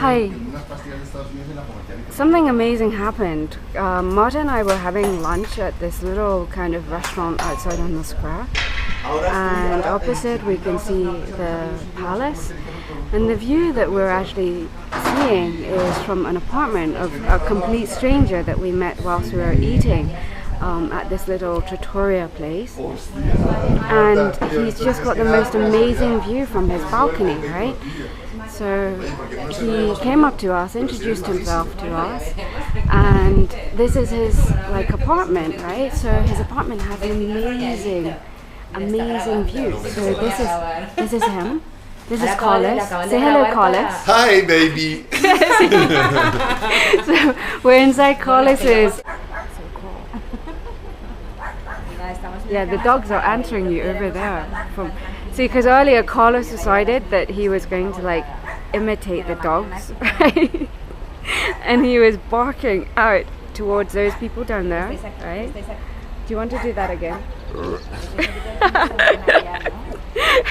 Hi. Something amazing happened. Marta and I were having lunch at this little kind of restaurant outside on the square. And opposite we can see the palace. And the view that we're actually seeing is from an apartment of a complete stranger that we met whilst we were eating at this little trattoria place. And he's just got the most amazing view from his balcony, right? So he came up to us, introduced himself to us, and this is his apartment, right? So his apartment has an amazing view. So this is him. This is Carlos. Say hello, Carlos. Hi, baby. So we're inside Carlos's. Yeah, the dogs are answering you over there. See, because earlier Carlos decided that he was going to imitate the dogs, right? And he was barking out towards those people down there, right? Do you want to do that again?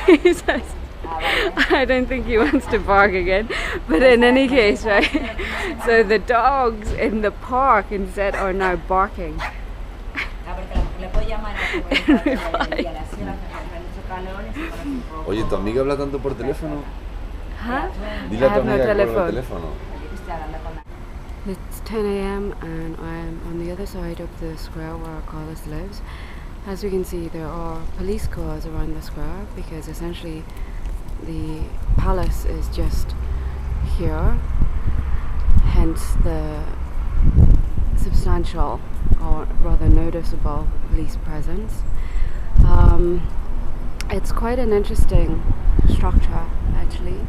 He says, I don't think he wants to bark again, but in any case, right? So the dogs in the park instead are now barking. Oye, ¿tu amiga habla tanto por teléfono? Huh? Dile a tu amiga que por teléfono. It's 10 a.m. and I'm on the other side of the square where Carlos lives. As you can see, there are police cars around the square because essentially the palace is just here, hence the substantial or rather noticeable police presence. It's quite an interesting structure actually,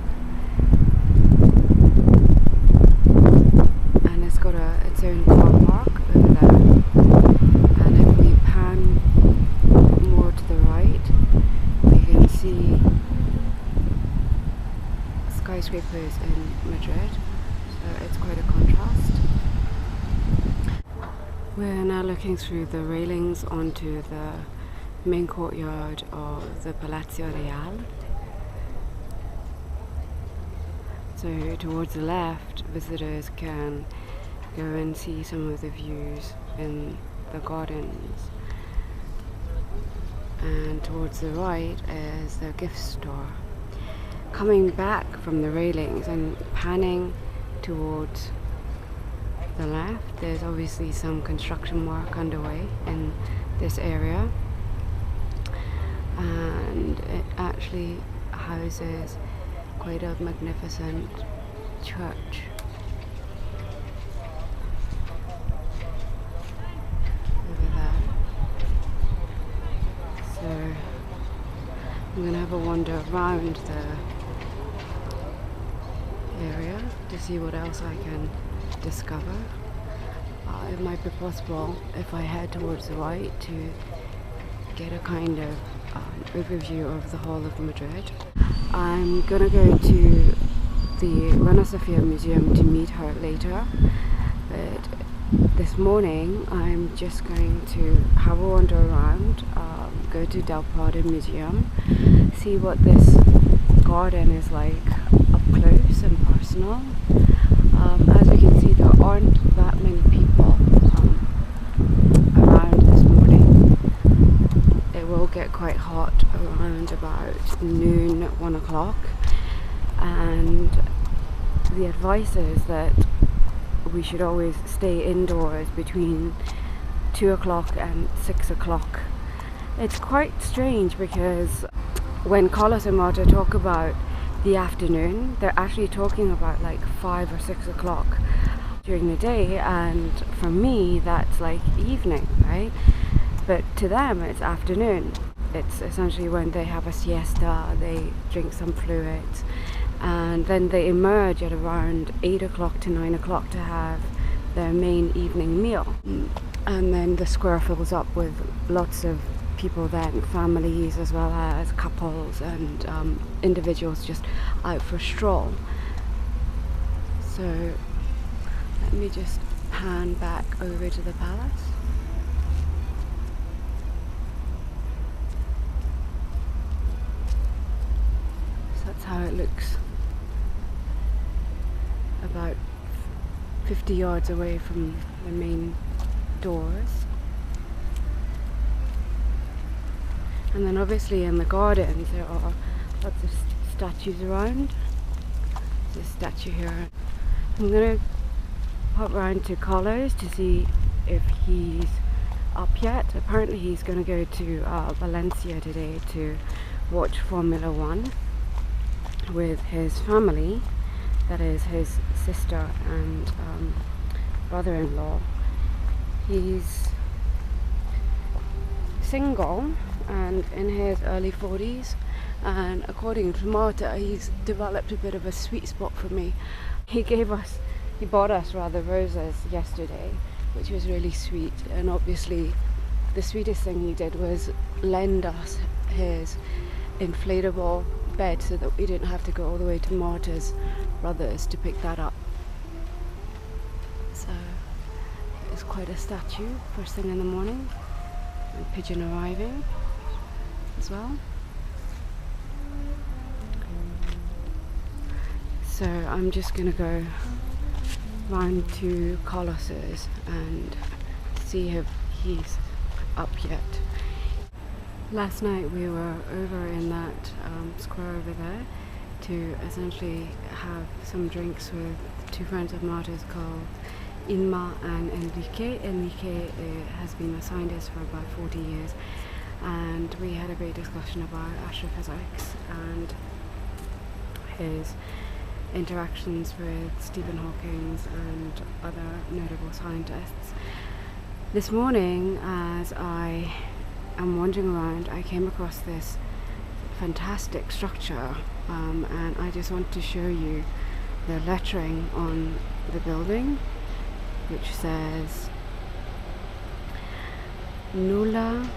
and it's got its own car park over there, and if we pan more to the right we can see skyscrapers in Madrid, so it's quite a contrast. We're now looking through the railings onto the main courtyard of the Palacio Real. So towards the left, visitors can go and see some of the views in the gardens. And towards the right is the gift store. Coming back from the railings and panning towards the left, there's obviously some construction work underway in this area, and it actually houses quite a magnificent church. Over there. So I'm gonna have a wander around the area to see what else I can discover. It might be possible if I head towards the right to get a kind of overview of the whole of Madrid. I'm gonna go to the Reina Sofia Museum to meet her later, but this morning I'm just going to have a wander around, go to Del Prado Museum, see what this garden is like up close and personal. As you can see, there aren't that many people around this morning. It will get quite hot around about noon, 1 o'clock, and the advice is that we should always stay indoors between 2 o'clock and 6 o'clock. It's quite strange because when Carlos and Marta talk about the afternoon, they're actually talking about 5 or 6 o'clock during the day, and for me that's evening, right? But to them it's afternoon. It's essentially when they have a siesta, they drink some fluids, and then they emerge at around 8 o'clock to 9 o'clock to have their main evening meal. And then the square fills up with lots of people then, families as well as couples and individuals just out for a stroll. So let me just pan back over to the palace. So that's how it looks 50 yards away from the main doors. And then obviously in the gardens there are lots of statues around. There's a statue here. I'm gonna pop round to Carlos to see if he's up yet. Apparently he's gonna go to Valencia today to watch Formula 1 with his family. That is his sister and brother-in-law. He's single and in his early 40s, and according to Marta, he's developed a bit of a sweet spot for me. He bought us roses yesterday, which was really sweet, and obviously the sweetest thing he did was lend us his inflatable bed so that we didn't have to go all the way to Marta's brother's to pick that up. So it's quite a statue first thing in the morning, and pigeon arriving as well. So I'm just gonna go round to Carlos's and see if he's up yet. Last night we were over in that square over there to essentially have some drinks with two friends of Marta's called Inma and Enrique. Enrique has been a scientist for about 40 years, and we had a great discussion about astrophysics and his interactions with Stephen Hawking and other notable scientists. This morning, as I am wandering around, I came across this fantastic structure, and I just want to show you the lettering on the building, which says Nulla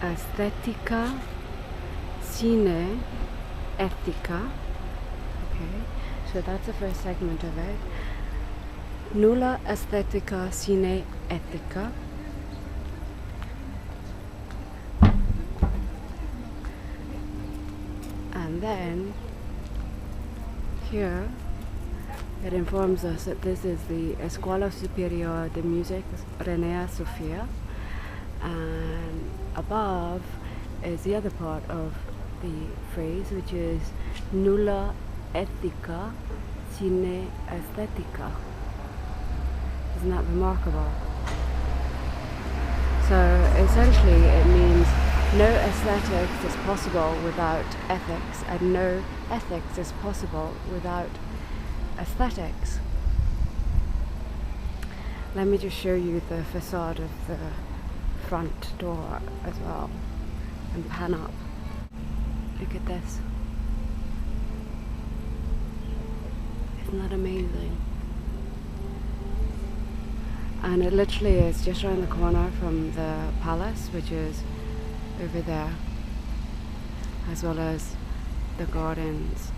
Estetica Sine Etica. Okay, so that's the first segment of it. Nulla Estetica Sine Etica. And then here it informs us that this is the Escuela Superior de Music Reina Sofia, and above is the other part of the phrase, which is Nulla Etica Sine Estetica. Isn't that remarkable? So essentially it means no aesthetics is possible without ethics, and no ethics is possible without aesthetics. Let me just show you the facade of the front door as well and pan up. Look at this. Isn't that amazing? And it literally is just around the corner from the palace, which is over there, as well as the gardens